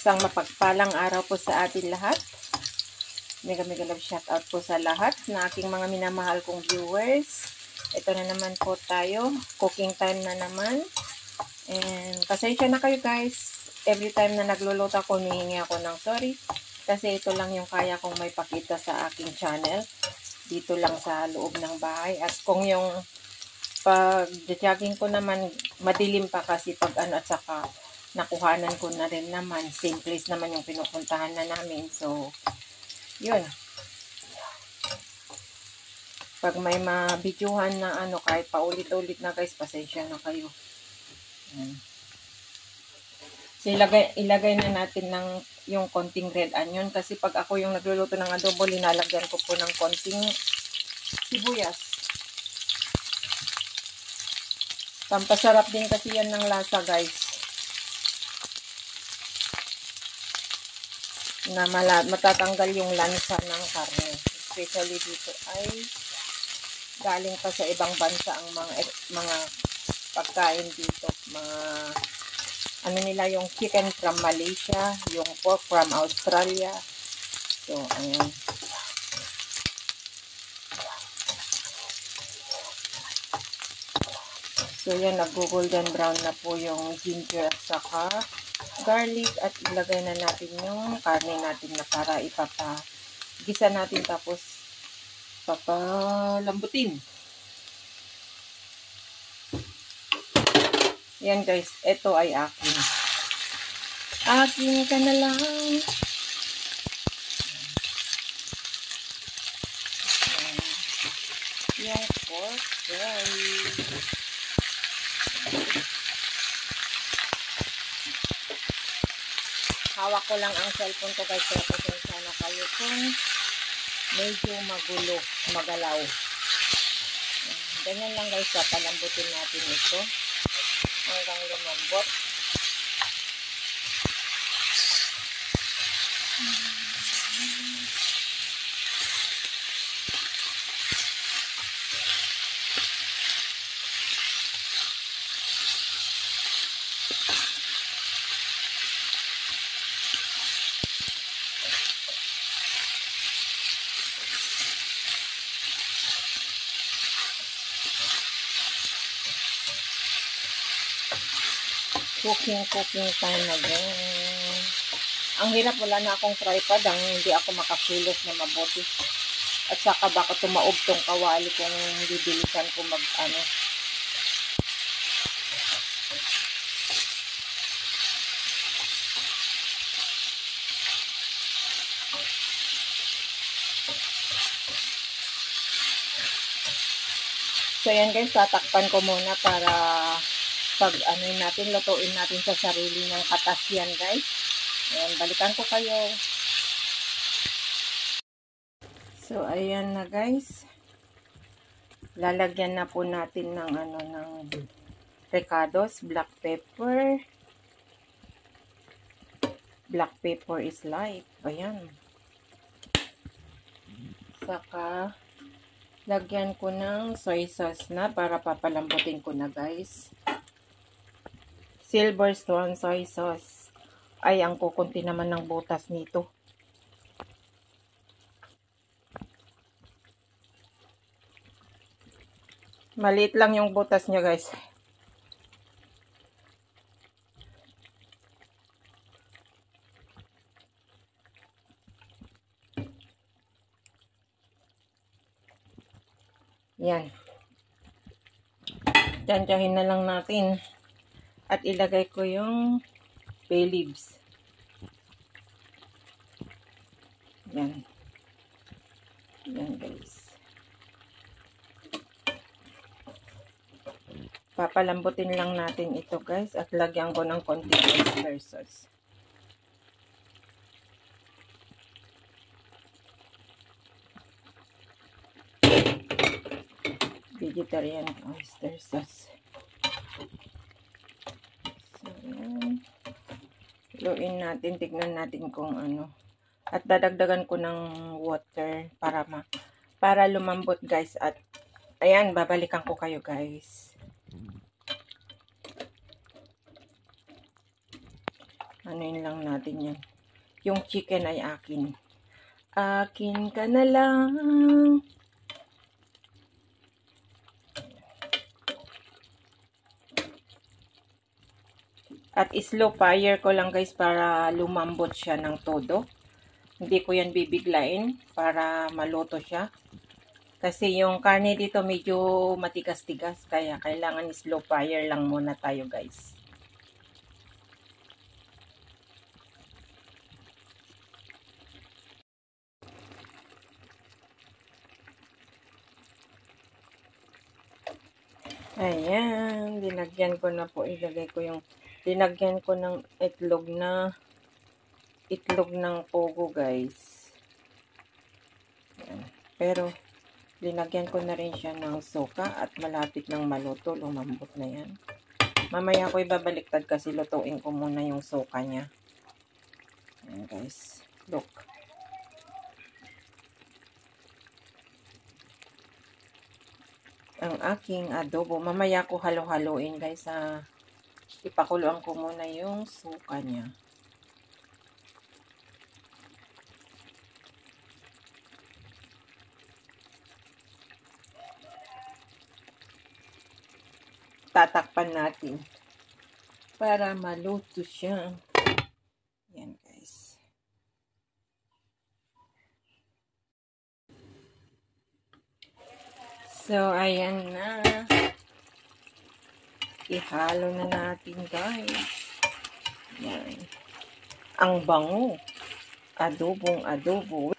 Isang mapagpalang araw po sa atin lahat. Mega love shout out po sa lahat na aking mga minamahal kong viewers. Ito na naman po tayo. Cooking time na naman. And pasensya na kayo guys. Every time na nagluluto ako, humihingi ako ng sorry. Kasi ito lang yung kaya kong may pakita sa aking channel. Dito lang sa loob ng bahay. At kung yung pag-jogging ko naman, madilim pa kasi pag ano, at saka nakuhanan ko na rin naman. Same place naman yung pinupuntahan na namin. So, yun. Pag may ma-videohan na ano, kahit paulit-ulit na guys, pasensya na kayo. Yan. So, ilagay na natin ng yung konting red onion. Kasi pag ako yung nagluluto ng adobo, linalagyan ko po ng konting sibuyas. Pampasarap din kasi yan ng lasa guys. Na matatanggal yung lansa ng karne. Especially dito ay galing pa sa ibang bansa ang mga pagkain dito. Mga ano nila, yung chicken from Malaysia, yung pork from Australia. So, ayan. So, yan, nag-golden brown na po yung ginger at saka garlic at ilagay na natin yung karne natin na para ipapagisa natin tapos papalambutin. Yan guys, ito ay akin. Akin ka na lang. Yung pork rice. Hawak ko lang ang cellphone ko guys, kaya pasensya na kayo kung medyo magulo, magalaw. Ganyan lang guys, palambutin natin ito hanggang lumambot. Cooking time again. Ang hirap, wala na akong tripod, hindi ako makakilos na mabuti. At saka baka tumaob tong kawali kung bibilisan ko mag-ano. So yan guys, tatakpan ko muna para pag ano natin, lutuin natin sa sarili ng katas yan guys. Ayan, balikan ko kayo. So ayan na guys. Lalagyan na po natin ng ano, ng recados, black pepper. Black pepper is light. Ayan. Saka lagyan ko ng soy sauce na para papalambutin ko na guys. Silverstone soy sauce. Ay, ang kukunti naman ng butas nito. Maliit lang yung butas niya guys. Yan. Tantyahin na lang natin. At ilagay ko yung bay leaves. Yan. Yan guys. Papalambutin lang natin ito guys. At lagyan ko ng konting oyster sauce. Vegetarian oyster sauce. So, yan. Luin natin, tignan natin kung ano. At dadagdagan ko ng water para lumambot guys. At ayan, babalikan ko kayo guys. Anuin lang natin yan. Yung chicken ay akin. Akin ka na lang. At slow fire ko lang guys para lumambot siya ng todo. Hindi ko yan bibiglain para maluto siya. Kasi yung karne dito medyo matigas-tigas. Kaya kailangan slow fire lang muna tayo guys. Ayan. Dinagyan ko na po. Dinagyan ko ng itlog ng pogo guys. Ayan. Pero linagyan ko na rin siya ng suka at malapit ng maluto. Lumambot na yan. Mamaya ko ibabaliktad kasi lutuin ko muna yung suka niya. Ayan guys. Look. Ang aking adobo. Mamaya ko halo-haloin guys. Ipakuluan ko muna yung suka niya. Tatakpan natin para maluto siya. Yan guys. So ayan na. Ihalo na natin guys. Yan. Ang bango. Adobong adobo.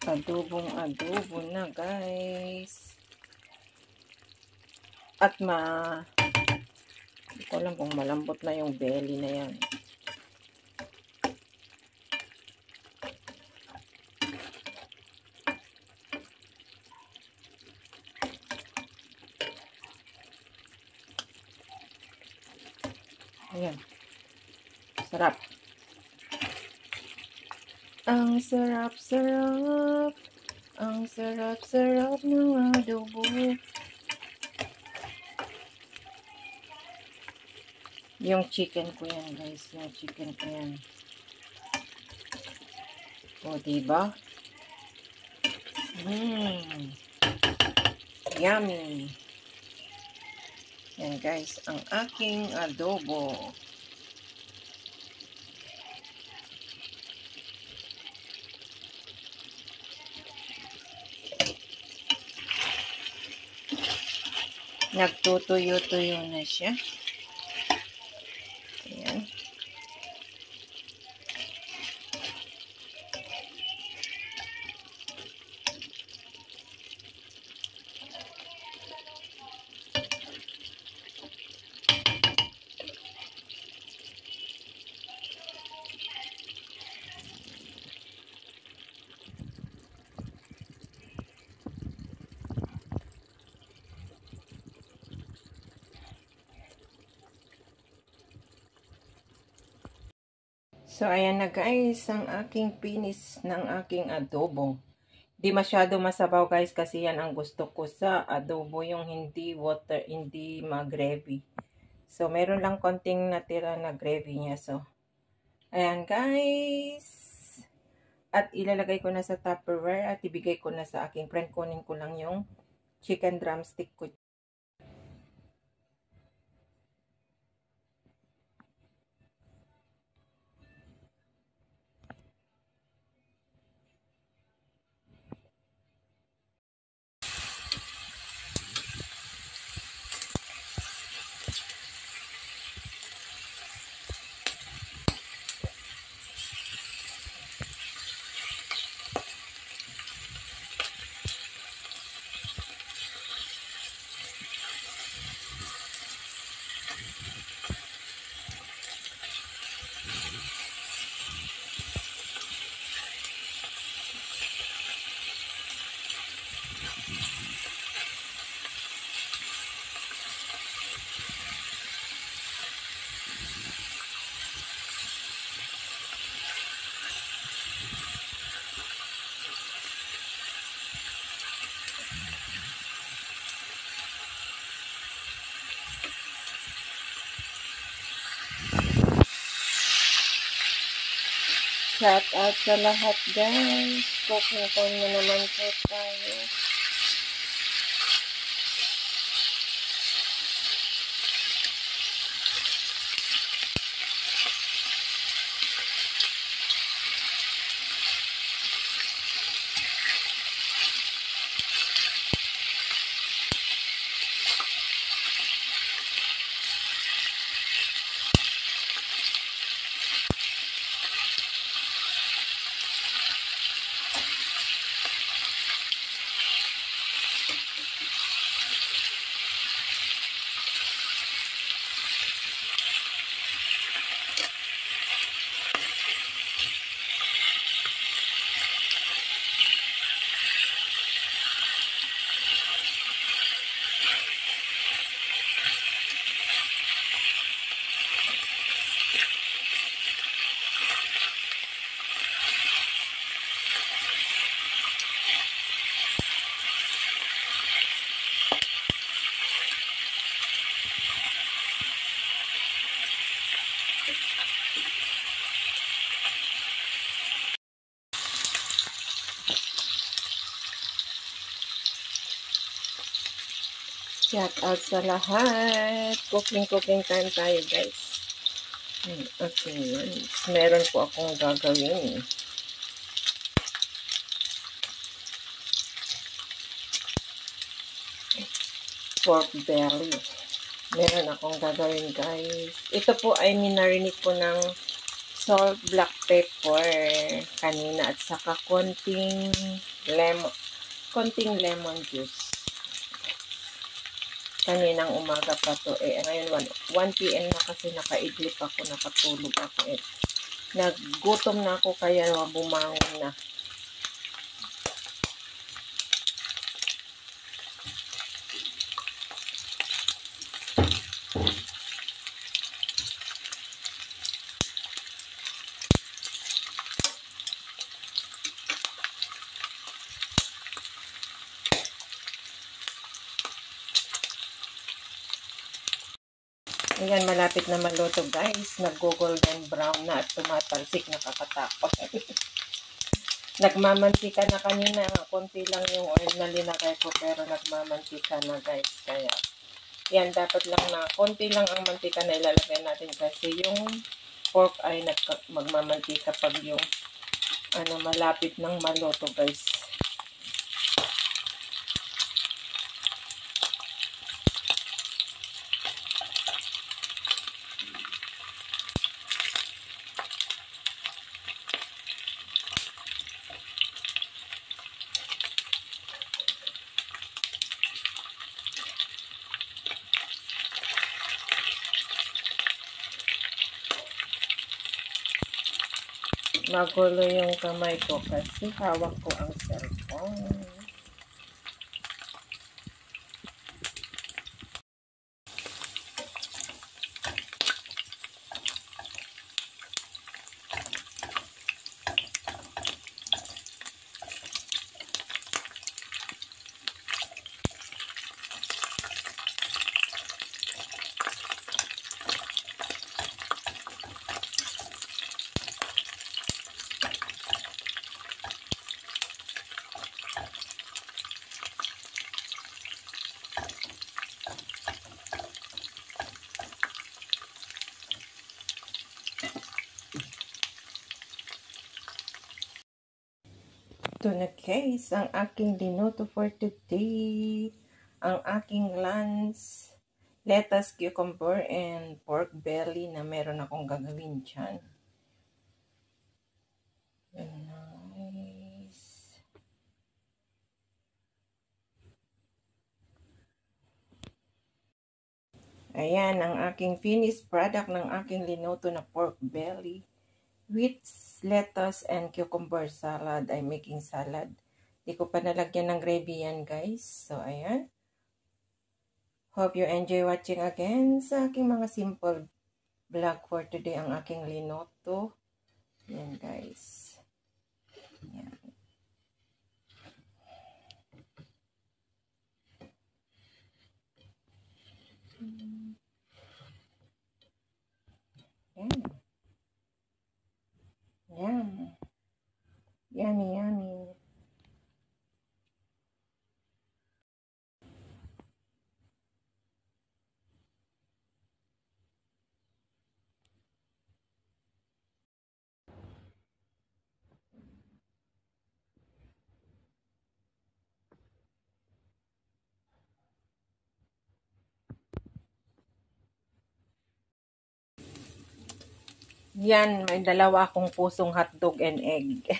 Adobong adobo na guys. At hindi ko alam kung malambot na yung belly na yan. Ayan. Sarap. Ang sarap-sarap. Ang sarap-sarap ng adobo. Yung chicken ko yan, guys. Yung chicken ko yan. O, diba? Yummy. Yan, guys. Ang aking adobo. Nagtutuyo-tuyo na siya. Ayan. So, ayan na guys, ang aking finish ng aking adobo. Di masyado masabaw guys kasi yan ang gusto ko sa adobo, yung hindi water, hindi mag-gravy. So, meron lang konting natira na gravy niya. So, ayan guys. At ilalagay ko na sa Tupperware at ibigay ko na sa aking friend. Kunin ko lang yung chicken drumstick ko. Shout out sa lahat guys. Cooking time na naman po tayo. Shout out sa lahat. Cooking time tayo guys. Okay, yan. Meron po akong gagawin. Pork belly. Meron akong gagawin guys. Ito po ay minarinate po ng salt, black pepper kanina at saka konting lemon juice. Kaninang umaga pa to ngayon 1 PM na kasi nakaidlip ako, nakatulog ako naggutom na ako kaya bumangon na. Ayan, malapit na maluto guys. Nag-golden brown na at tumatalsik, nakakatakot. Nagmamantika na kanina. Konti lang yung oil na linagay ko pero nagmamantika na guys. Kaya, yan, dapat lang na konti lang ang mantika na ilalagay natin kasi yung pork ay magmamantika pag yung malapit ng maluto guys. Magulo yung kamay ko kasi hawak ko ang cellphone. Ito na guys, ang aking linuto for today. Ang aking lunch, lettuce, cucumber, and pork belly na meron akong gagawin dyan. Nice. Ayan, ang aking finished product ng aking linuto na pork belly. With lettuce and cucumber salad. I'm making salad. Di ko pa nalagyan ng gravy yan guys. So, ayan. Hope you enjoy watching again sa aking mga simple vlog for today. Ang aking linoto. Yan guys. Yan. Yan. Yan. Yummy, yummy. Yan, may dalawa akong pusong hotdog and egg.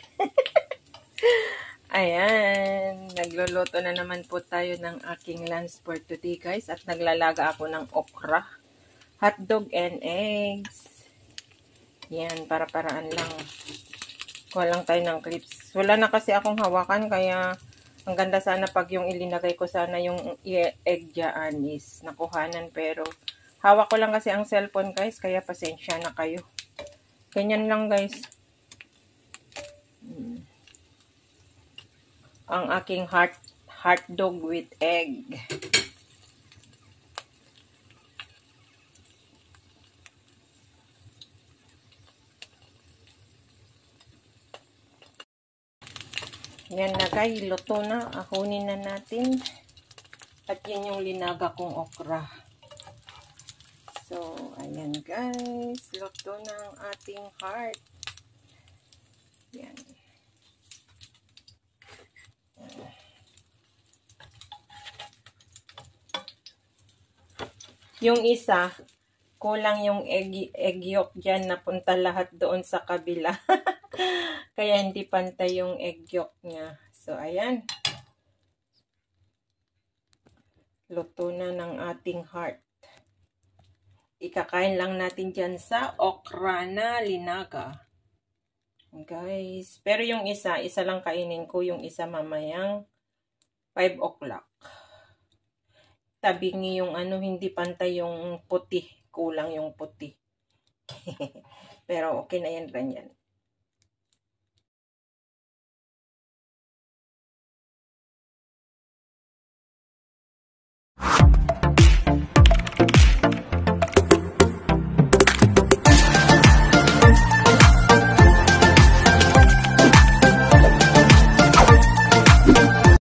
Ayan, nagluluto na naman po tayo ng aking lunch for today guys. At naglalaga ako ng okra, hotdog and eggs. Yan, para-paraan lang. Kuha lang tayo ng clips. Wala na kasi akong hawakan, kaya ang ganda sana pag yung ilinagay ko sana yung egg dyan is nakuhanan. Pero hawak ko lang kasi ang cellphone guys, kaya pasensya na kayo. Ganyan lang guys. Ang aking hotdog with egg. Yan na guys, luto na. Akunin na natin. At yan yung linaga kong okra. So, ayan guys. Luto na ang ating heart. Yan. Yung isa, kulang yung egg yolk dyan. Napunta lahat doon sa kabila. Kaya hindi pantay yung egg yolk niya. So, ayan. Luto na ng ating heart. Ikakain lang natin dyan sa okra na linaga. Guys. Pero yung isa lang kainin ko. Yung isa mamayang 5 o'clock. Tabingi yung hindi pantay yung puti. Kulang yung puti. Pero okay na yan, ganyan.